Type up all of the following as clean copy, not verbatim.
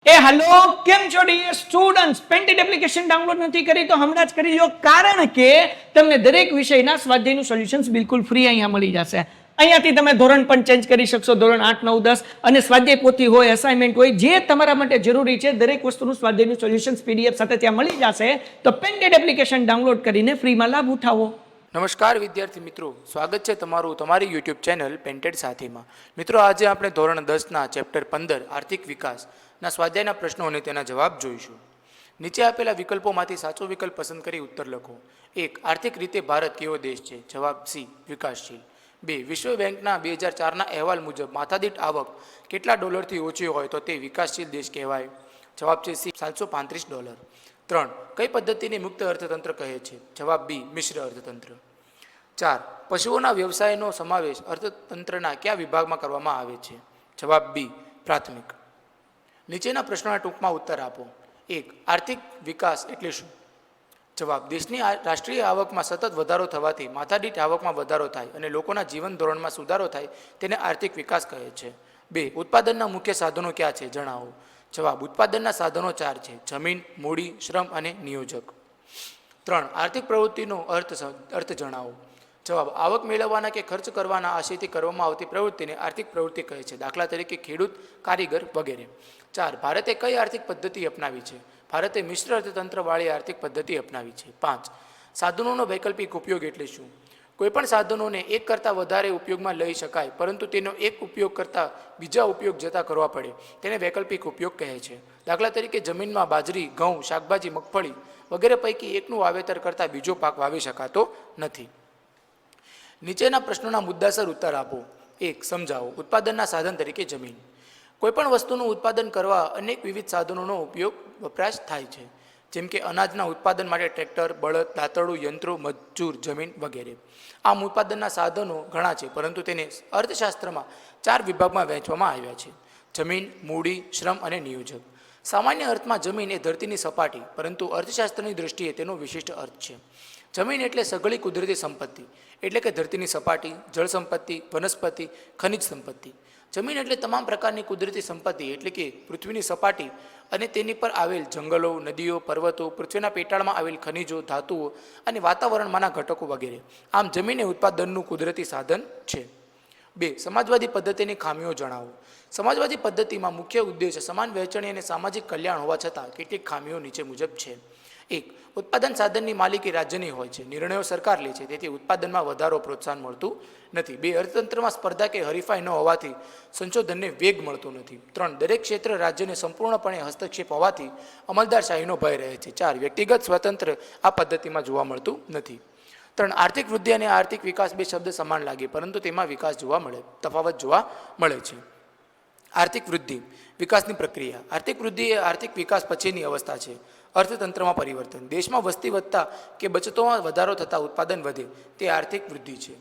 Hello કેમ છો dear students, પેન્ટેડ એપ્લિકેશન ડાઉનલોડ નથી કરી તો હમણાં જ કરી લો, કારણ કે તમને દરેક વિષયના સ્વાધ્યાયનું સોલ્યુશન્સ બિલકુલ ફ્રી અહીંયા મળી જશે. અહીંયાથી તમે ધોરણ પણ ચેન્જ કરી શકશો, ધોરણ 8, 9, 10 અને સ્વાધ્યાય પોથી હોય, અસાઇનમેન્ટ હોય, જે તમારા માટે જરૂરી છે દરેક વસ્તુનું સ્વાધ્યાયનું સોલ્યુશન્સ પીડીએફ સાથે ત્યાં મળી જશે. તો પેન્ટેડ એપ્લિકેશન ડાઉનલોડ કરીને ફ્રીમાં લાભ ઉઠાવો. નમસ્કાર વિદ્યાર્થી મિત્રો, સ્વાગત છે તમારું તમારી યુટ્યુબ ચેનલ પેન્ટેડ સાથીમાં. મિત્રો, આજે આપણે ધોરણ 10ના ચેપ્ટર 15 આર્થિક વિકાસના સ્વાધ્યાયના પ્રશ્નો અને તેના જવાબ જોઈશું. નીચે આપેલા વિકલ્પોમાંથી સાચો વિકલ્પ પસંદ કરી ઉત્તર લખો. 1. આર્થિક રીતે ભારત કેવો દેશ છે? જવાબ સી, વિકાસશીલ. 2. વિશ્વ બેંકના 2004ના અહેવાલ મુજબ માથાદીઠ આવક કેટલા ડોલરથી ઓછી હોય તો તે વિકાસશીલ દેશ કહેવાય? જવાબ છે સી, $735. 3. કઈ પદ્ધતિને મુક્ત અર્થતંત્ર કહે છે? જવાબ બી, મિશ્ર અર્થતંત્ર. 4. પશુઓના વ્યવસાયનો સમાવેશ અર્થતંત્રના કયા વિભાગમાં કરવામાં આવે છે? જવાબ બી, પ્રાથમિક. નીચેના પ્રશ્નોના ટૂંકમાં ઉત્તર આપો. 1. આર્થિક વિકાસ એટલે શું? જવાબ: દેશની રાષ્ટ્રીય આવકમાં સતત વધારો થવાથી માથાદીઠ આવકમાં વધારો થાય અને લોકોના જીવન ધોરણમાં સુધારો થાય તેને આર્થિક વિકાસ કહે છે. 2. ઉત્પાદનના મુખ્ય સાધનો ક્યાં છે? જણાવો. જવાબ: ઉત્પાદનના સાધનો 4 છે: જમીન, મૂડી, શ્રમ અને નિયોજક. 3. આર્થિક પ્રવૃત્તિનો અર્થ જણાવો. જવાબ: આવક મેળવવાના કે ખર્ચ કરવાના આશયથી કરવામાં આવતી પ્રવૃત્તિને આર્થિક પ્રવૃત્તિ કહે છે, દાખલા તરીકે ખેડૂત, કારીગર વગેરે. 4. ભારતે કઈ આર્થિક પદ્ધતિ અપનાવી છે? ભારતે મિશ્ર અર્થતંત્રવાળી આર્થિક પદ્ધતિ અપનાવી છે. 5. સાધનોનો વૈકલ્પિક ઉપયોગ એટલે શું? કોઈપણ સાધનોને એક કરતાં વધારે ઉપયોગમાં લઈ શકાય, પરંતુ તેનો એક ઉપયોગ કરતાં બીજા ઉપયોગ જતા કરવા પડે તેને વૈકલ્પિક ઉપયોગ કહે છે. દાખલા તરીકે જમીનમાં બાજરી, ઘઉં, શાકભાજી, મગફળી વગેરે પૈકી એકનું વાવેતર કરતાં બીજો પાક વાવી શકાતો નથી. નીચેના પ્રશ્નોના મુદ્દાસર ઉત્તર આપો. 1. સમજાવો. ઉત્પાદનના સાધન તરીકે જમીન. કોઈપણ વસ્તુનું ઉત્પાદન કરવા અનેક વિવિધ સાધનોનો વપરાશ થાય છે, જેમ કે અનાજના ઉત્પાદન માટે ટ્રેક્ટર, બળદ, દાંતરડું, યંત્રો, મજૂર, જમીન વગેરે. આમ ઉત્પાદનના સાધનો ઘણા છે, પરંતુ તેને અર્થશાસ્ત્રમાં 4 વિભાગમાં વહેંચવામાં આવ્યા છે: જમીન, મૂડી, શ્રમ અને નિયોજક. સામાન્ય અર્થમાં જમીન એ ધરતીની સપાટી, પરંતુ અર્થશાસ્ત્રની દૃષ્ટિએ તેનો વિશિષ્ટ અર્થ છે. જમીન એટલે સઘળી કુદરતી સંપત્તિ, એટલે કે ધરતીની સપાટી, જળ સંપત્તિ, વનસ્પતિ, ખનિજ સંપત્તિ. જમીન એટલે તમામ પ્રકારની કુદરતી સંપત્તિ, એટલે કે પૃથ્વીની સપાટી અને તેની પર આવેલ જંગલો, નદીઓ, પર્વતો, પૃથ્વીના પેટાળમાં આવેલ ખનિજો, ધાતુઓ અને વાતાવરણમાંના ઘટકો વગેરે. આમ જમીન એ ઉત્પાદનનું કુદરતી સાધન છે. 2. સમાજવાદી પદ્ધતિની ખામીઓ જણાવો. સમાજવાદી પદ્ધતિમાં મુખ્ય ઉદ્દેશ સમાન વહેંચણી અને સામાજિક કલ્યાણ હોવા છતાં કેટલીક ખામીઓ નીચે મુજબ છે. 1. ઉત્પાદન સાધનની માલિકી રાજ્યની હોય છે, નિર્ણયો સરકાર લે છે, તેથી ઉત્પાદનમાં વધારો પ્રોત્સાહન મળતું નથી. 2. અર્થતંત્રમાં સ્પર્ધા કે હરીફાઈ ન હોવાથી સંશોધનને વેગ મળતો નથી. 3. દરેક ક્ષેત્ર રાજ્યને સંપૂર્ણપણે હસ્તક્ષેપ હોવાથી અમલદારશાહીનો ભય રહે છે. 4. વ્યક્તિગત સ્વતંત્ર આ પદ્ધતિમાં જોવા મળતું નથી. 3. આર્થિક વૃદ્ધિ અને આર્થિક વિકાસ બે શબ્દ સમાન લાગે, પરંતુ તેમાં તફાવત જોવા મળે છે. આર્થિક વૃદ્ધિ વિકાસની પ્રક્રિયા. આર્થિક વૃદ્ધિ એ આર્થિક વિકાસ પછીની અવસ્થા છે. અર્થતંત્રમાં પરિવર્તન. દેશમાં વસ્તી વધતા કે બચતોમાં વધારો થતાં ઉત્પાદન વધે તે આર્થિક વૃદ્ધિ છે.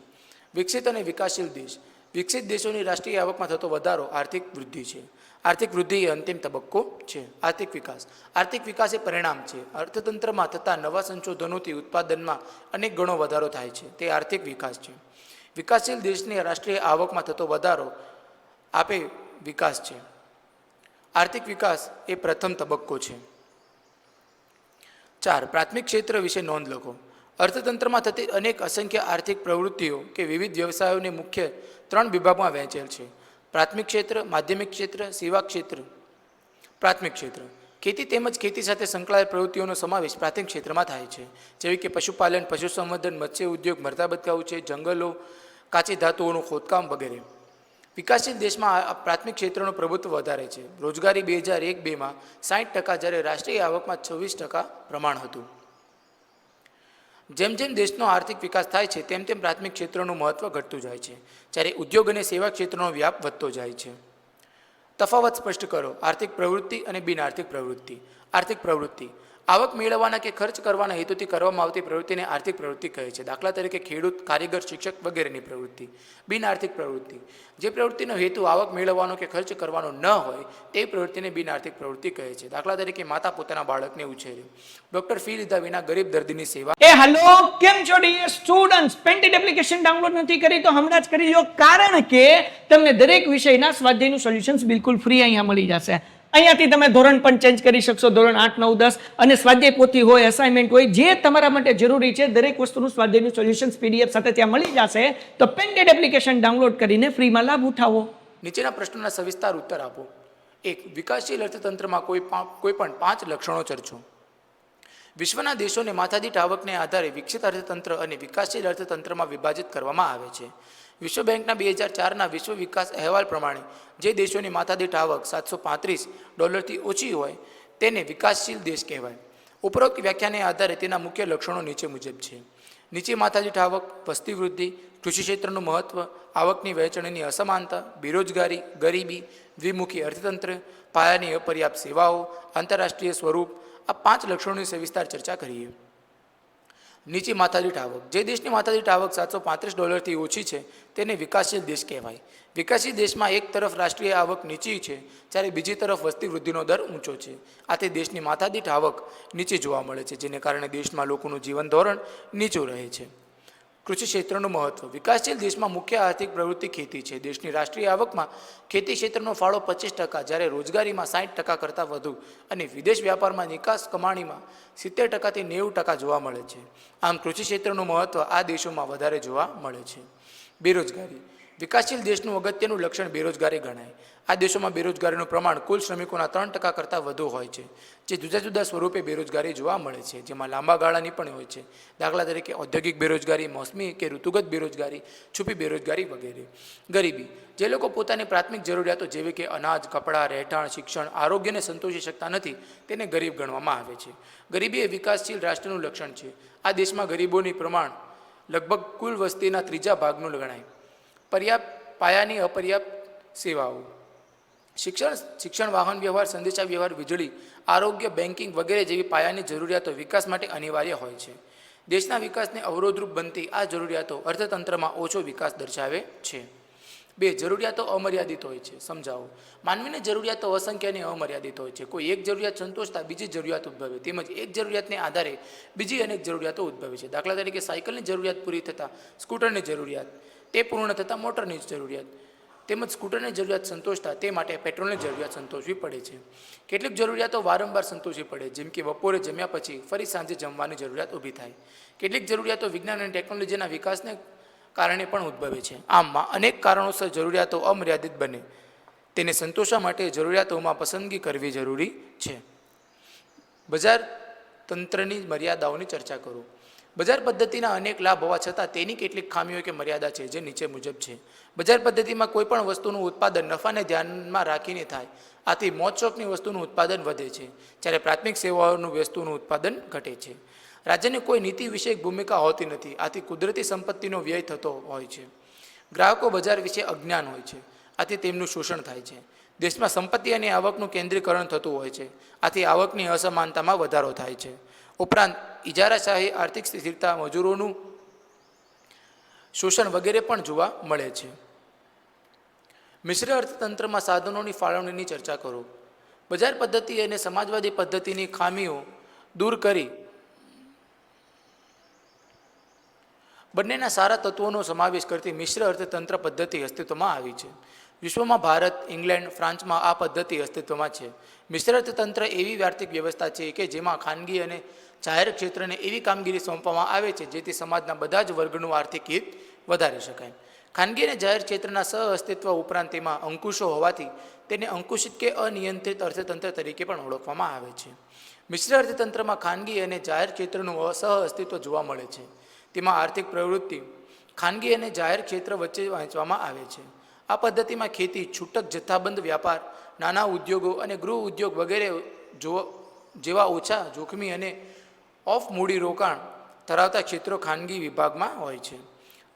વિકસિત અને વિકાસશીલ દેશ. વિકસિત દેશોની રાષ્ટ્રીય આવકમાં થતો વધારો આર્થિક વૃદ્ધિ છે. આર્થિક વૃદ્ધિ એ અંતિમ તબક્કો છે. આર્થિક વિકાસ. આર્થિક વિકાસ એ પરિણામ છે. અર્થતંત્રમાં થતા નવા સંશોધનોથી ઉત્પાદનમાં અનેક ગણો વધારો થાય છે, તે આર્થિક વિકાસ છે. વિકાસશીલ દેશની રાષ્ટ્રીય આવકમાં થતો વધારો આપે વિકાસ છે. આર્થિક વિકાસ એ પ્રથમ તબક્કો છે. 4. પ્રાથમિક ક્ષેત્ર વિશે નોંધ લખો. અર્થતંત્રમાં થતી અનેક અસંખ્ય આર્થિક પ્રવૃત્તિઓ કે વિવિધ વ્યવસાયોને મુખ્ય 3 વિભાગમાં વહેંચેલ છે: પ્રાથમિક ક્ષેત્ર, માધ્યમિક ક્ષેત્ર, સેવા ક્ષેત્ર. પ્રાથમિક ક્ષેત્ર. ખેતી તેમજ ખેતી સાથે સંકળાયેલ પ્રવૃત્તિઓનો સમાવેશ પ્રાથમિક ક્ષેત્રમાં થાય છે, જેવી કે પશુપાલન, પશુસંવર્ધન, મત્સ્ય ઉદ્યોગ, મરઘા બતકા ઉછેર, જંગલો, કાચી ધાતુઓનું ખોદકામ વગેરે. વિકાસશીલ દેશમાં આ પ્રાથમિક ક્ષેત્રનું પ્રભુત્વ વધારે છે. રોજગારી 2001-2માં 60%, જ્યારે રાષ્ટ્રીય આવકમાં 26% પ્રમાણ હતું. જેમ જેમ દેશનો આર્થિક વિકાસ થાય છે તેમ તેમ પ્રાથમિક ક્ષેત્રનું મહત્વ ઘટતું જાય છે, જ્યારે ઉદ્યોગ અને સેવા ક્ષેત્રનો વ્યાપ વધતો જાય છે. તફાવત સ્પષ્ટ કરો. આર્થિક પ્રવૃત્તિ અને બિન આર્થિક પ્રવૃત્તિ. આર્થિક પ્રવૃત્તિ આવક મેળવવાના કે ખર્ચ કરવાના હેતુથી કરવામાં આવતી પ્રવૃત્તિને આર્થિક પ્રવૃત્તિ કહે છે, દાખલા તરીકે ખેડૂત, કારીગર, શિક્ષક વગેરેની પ્રવૃત્તિ. બિન આર્થિક પ્રવૃત્તિ. જે પ્રવૃત્તિનો હેતુ આવક મેળવવાનો કે ખર્ચ કરવાનો ન હોય તે પ્રવૃત્તિને બિન આર્થિક પ્રવૃત્તિ કહે છે, દાખલા તરીકે માતા પોતાના બાળકને ઉછેરે, ડૉક્ટર ફી લીધા વિના ગરીબ દર્દીની સેવા. હેલો કેમ છો ડિયર સ્ટુડન્ટ્સ, પેન્ટેડ એપ્લિકેશન ડાઉનલોડ નથી કરી તો હમણાં જ કરી લો, કારણ કે તમને દરેક વિષયના સ્વાધ્યાયનું સોલ્યુશન્સ બિલકુલ ફ્રી અહીંયા મળી જશે. અહીંયાથી તમે ધોરણ પણ ચેન્જ કરી શકશો, ધોરણ 8, 9, 10, અને સ્વાધ્યાય પોથી હોય, અસાઇનમેન્ટ હોય, જે તમારા માટે જરૂરી છે દરેક વસ્તુનું સ્વાધ્યાયનું સોલ્યુશન્સ PDF સાથે ત્યાં મળી જશે. તો પેન્ટેડ એપ્લિકેશન ડાઉનલોડ કરીને ફ્રીમાં લાભ ઉઠાવો. નીચેના પ્રશ્નોના સવિસ્તાર ઉત્તર આપો. 1. વિકાસશીલ અર્થતંત્રમાં કોઈ પણ 5 લક્ષણો ચર્ચો. વિશ્વના દેશોને માથાદીઠ આવકને આધારે વિકસિત અર્થતંત્ર અને વિકાસશીલ અર્થતંત્રમાં વિભાજિત કરવામાં આવે છે. વિશ્વ બેંકના 2004ના વિશ્વ વિકાસ અહેવાલ પ્રમાણે જે દેશોની માથાદીઠ આવક $735 ઓછી હોય તેને વિકાસશીલ દેશ કહેવાય. ઉપરોક્ત વ્યાખ્યાને આધારે તેના મુખ્ય લક્ષણો નીચે મુજબ છે. નીચે માથાદીઠ આવક, વસ્તી વૃદ્ધિ, કૃષિ ક્ષેત્રનું મહત્વ, આવકની વહેંચણીની અસમાનતા, બેરોજગારી, ગરીબી, દ્વિમુખી અર્થતંત્ર, પાયાની અપર્યાપ્ત સેવાઓ, આંતરરાષ્ટ્રીય સ્વરૂપ, આ 5 લક્ષણોની સવિસ્તાર ચર્ચા કરીએ. નીચે માથાદીઠ આવક. જે દેશની માથાદીઠ આવક $735 ઓછી છે તેને વિકાસશીલ દેશ કહેવાય. વિકાસશીલ દેશમાં એક તરફ રાષ્ટ્રીય આવક નીચી છે જ્યારે બીજી તરફ વસ્તી વૃદ્ધિનો દર ઊંચો છે. આથી દેશની માથાદીઠ આવક નીચી જોવા મળે છે, જેને કારણે દેશમાં લોકોનું જીવન ધોરણ નીચું રહે છે. કૃષિ ક્ષેત્રનું મહત્વ. વિકાસશીલ દેશમાં મુખ્ય આર્થિક પ્રવૃત્તિ ખેતી છે. દેશની રાષ્ટ્રીય આવકમાં ખેતી ક્ષેત્રનો ફાળો 25%, જ્યારે રોજગારીમાં 60% કરતાં વધુ અને વિદેશ વ્યાપારમાં નિકાસ કમાણીમાં 70%થી 90% જોવા મળે છે. આમ કૃષિ ક્ષેત્રનું મહત્વ આ દેશોમાં વધારે જોવા મળે છે. બેરોજગારી. વિકાસશીલ દેશનું અગત્યનું લક્ષણ બેરોજગારી ગણાય. આ દેશોમાં બેરોજગારીનું પ્રમાણ કુલ શ્રમિકોના 3% કરતાં વધુ હોય છે, જે જુદા જુદા સ્વરૂપે બેરોજગારી જોવા મળે છે, જેમાં લાંબા ગાળાની પણ હોય છે. દાખલા તરીકે ઔદ્યોગિક બેરોજગારી, મોસમી કે ઋતુગત બેરોજગારી, છુપી બેરોજગારી વગેરે. ગરીબી. જે લોકો પોતાની પ્રાથમિક જરૂરિયાતો જેવી કે અનાજ, કપડાં, રહેઠાણ, શિક્ષણ, આરોગ્યને સંતોષી શકતા નથી તેને ગરીબ ગણવામાં આવે છે. ગરીબી એ વિકાસશીલ રાષ્ટ્રનું લક્ષણ છે. આ દેશમાં ગરીબોની પ્રમાણ લગભગ કુલ વસ્તીના 3 ભાગનું ગણાય. પાયાની અપર્યાપ્ત સેવાઓ. શિક્ષણ, વાહન વ્યવહાર, સંદેશા વ્યવહાર, વીજળી, આરોગ્ય, બેન્કિંગ વગેરે જેવી પાયાની જરૂરિયાતો વિકાસ માટે અનિવાર્ય હોય છે. દેશના વિકાસને અવરોધરૂપ બનતી આ જરૂરિયાતો અર્થતંત્રમાં ઓછો વિકાસ દર્શાવે છે. 2. જરૂરિયાતો અમર્યાદિત હોય છે. સમજાવો. માનવીની જરૂરિયાતો અસંખ્ય અને અમર્યાદિત હોય છે. કોઈ એક જરૂરિયાત સંતોષતા બીજી જરૂરિયાત ઉદ્ભવે, તેમજ એક જરૂરિયાતને આધારે બીજી અનેક જરૂરિયાતો ઉદ્ભવે છે. દાખલા તરીકે સાયકલની જરૂરિયાત પૂરી થતાં સ્કૂટરની જરૂરિયાત, તે પૂર્ણ થતાં મોટરની જરૂરિયાત, તેમજ સ્કૂટરની જરૂરિયાત સંતોષતા તે માટે પેટ્રોલની જરૂરિયાત સંતોષવી પડે છે. કેટલીક જરૂરિયાતો વારંવાર સંતોષવી પડે, જેમ કે બપોરે જમ્યા પછી ફરી સાંજે જમવાની જરૂરિયાત ઊભી થાય. કેટલીક જરૂરિયાતો વિજ્ઞાન અને ટેકનોલોજીના વિકાસને કારણે પણ ઉદ્ભવે છે. આમ અનેક કારણોસર જરૂરિયાતો અમર્યાદિત બને તેને સંતોષવા માટે જરૂરિયાતોમાં પસંદગી કરવી જરૂરી છે. બજાર તંત્રની મર્યાદાઓની ચર્ચા કરો. બજાર પદ્ધતિના અનેક લાભ હોવા છતાં તેની કેટલીક ખામીઓ કે મર્યાદા છે, જે નીચે મુજબ છે. બજાર પદ્ધતિમાં કોઈપણ વસ્તુનું ઉત્પાદન નફાને ધ્યાનમાં રાખીને થાય. આથી મોજશોખની વસ્તુનું ઉત્પાદન વધે છે, જ્યારે પ્રાથમિક સેવાઓનું વસ્તુનું ઉત્પાદન ઘટે છે. રાજ્યની કોઈ નીતિ વિષયક ભૂમિકા હોતી નથી, આથી કુદરતી સંપત્તિનો વ્યય થતો હોય છે. ગ્રાહકો બજાર વિશે અજ્ઞાન હોય છે, આથી તેમનું શોષણ થાય છે. દેશમાં સંપત્તિ અને આવકનું કેન્દ્રીકરણ થતું હોય છે, આથી આવકની અસમાનતામાં વધારો થાય છે. ઉપરાંત ઇજારાશાહી, આર્થિક સ્થિરતા, મજૂરોનું શોષણ વગેરે પણ જોવા મળે છે. મિશ્ર અર્થતંત્રમાં સાધનોની ફાળવણીની ચર્ચા કરો. બજાર પદ્ધતિ અને સમાજવાદી પદ્ધતિની ખામીઓ દૂર કરી બંનેના સારા તત્વોનો સમાવેશ કરતી મિશ્ર અર્થતંત્ર પદ્ધતિ અસ્તિત્વમાં આવી છે. વિશ્વમાં ભારત, ઇંગ્લેન્ડ, ફ્રાન્સમાં આ પદ્ધતિ અસ્તિત્વમાં છે. મિશ્ર અર્થતંત્ર એવી આર્થિક વ્યવસ્થા છે કે જેમાં ખાનગી અને જાહેર ક્ષેત્રને એવી કામગીરી સોંપવામાં આવે છે જેથી સમાજના બધા જ વર્ગનું આર્થિક હિત વધારી શકાય. ખાનગી અને જાહેર ક્ષેત્રના સહઅસ્તિત્વ ઉપરાંત તેમાં અંકુશો હોવાથી તેને અંકુશિત કે અનિયંત્રિત અર્થતંત્ર તરીકે પણ ઓળખવામાં આવે છે. મિશ્ર અર્થતંત્રમાં ખાનગી અને જાહેર ક્ષેત્રનું સહઅસ્તિત્વ જોવા મળે છે. તેમાં આર્થિક પ્રવૃત્તિ ખાનગી અને જાહેર ક્ષેત્ર વચ્ચે વહેંચવામાં આવે છે. આ પદ્ધતિમાં ખેતી, છૂટક જથ્થાબંધ વ્યાપાર, નાના ઉદ્યોગો અને ગૃહ ઉદ્યોગ વગેરે જેવા ઓછા જોખમી અને ઓફ મૂડી રોકાણ ધરાવતા ક્ષેત્રો ખાનગી વિભાગમાં હોય છે.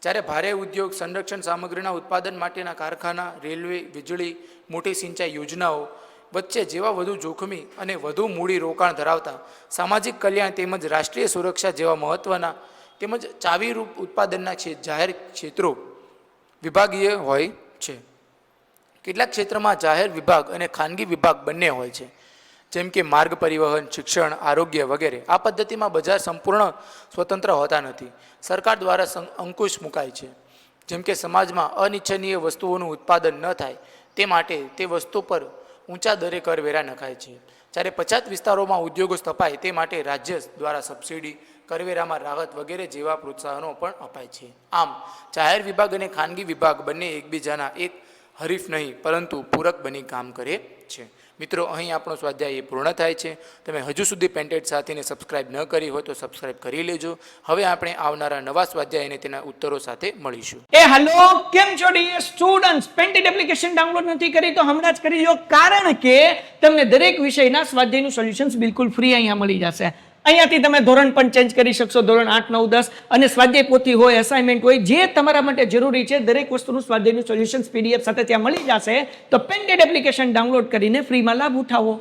જ્યારે ભારે ઉદ્યોગ, સંરક્ષણ સામગ્રીના ઉત્પાદન માટેના કારખાના, રેલવે, વીજળી, મોટી સિંચાઈ યોજનાઓ વચ્ચે જેવા વધુ જોખમી અને વધુ મૂડી રોકાણ ધરાવતા સામાજિક કલ્યાણ તેમજ રાષ્ટ્રીય સુરક્ષા જેવા મહત્ત્વના તેમજ ચાવીરૂપ ઉત્પાદનના જાહેર ક્ષેત્રો વિભાગીય હોય છે. કેટલાક ક્ષેત્રમાં જાહેર વિભાગ અને ખાનગી વિભાગ બંને હોય છે, જેમ કે માર્ગ પરિવહન, શિક્ષણ, આરોગ્ય વગેરે. આ પદ્ધતિમાં બજાર સંપૂર્ણ સ્વતંત્ર હોતા નથી. સરકાર દ્વારા અંકુશ મુકાય છે, જેમ કે સમાજમાં અનિચ્છનીય વસ્તુઓનું ઉત્પાદન ન થાય તે માટે તે વસ્તુ પર ઊંચા દરે કરવેરા નખાય છે. જ્યારે પછાત વિસ્તારોમાં ઉદ્યોગો સ્થપાય તે માટે રાજ્ય દ્વારા સબસિડી, કરવેરામાં રાહત વગેરે જેવા પ્રોત્સાહનો પણ અપાય છે. આમ જાહેર વિભાગ અને ખાનગી વિભાગ બંને એકબીજાના એક હરીફ નહીં પરંતુ પૂરક બની કામ કરે છે. મિત્રો, અહીં આપણો સ્વાધ્યાય પૂર્ણ થાય છે. તમે હજુ સુધી પેન્ટેડ સાથીને સબસ્ક્રાઇબ ન કરી હોય તો સબસ્ક્રાઇબ કરી લેજો. હવે આપણે આવનારા નવા સ્વાધ્યાય અને તેના ઉત્તરો સાથે મળીશું. હેલો, કેમ છો ડિયર સ્ટુડન્ટ્સ? પેન્ટેડ એપ્લિકેશન ડાઉનલોડ નથી કરી તો હમણાં જ કરી લો, કારણ કે તમને દરેક વિષયના સ્વાધ્યાયનું સોલ્યુશન્સ બિલકુલ ફ્રી અહીંયા મળી જશે. અહીંયાથી તમે ધોરણ પણ ચેન્જ કરી શકશો, ધોરણ 8, 9, 10 અને સ્વાધ્યાય પોથી હોય, અસાઇનમેન્ટ હોય, જે તમારા માટે જરૂરી છે દરેક વસ્તુનું સ્વાધ્યાયનું સોલ્યુશન્સ PDF સાથે ત્યાં મળી જશે. તો પેન્ટેડ એપ્લિકેશન ડાઉનલોડ કરીને ફ્રીમાં લાભ ઉઠાવો.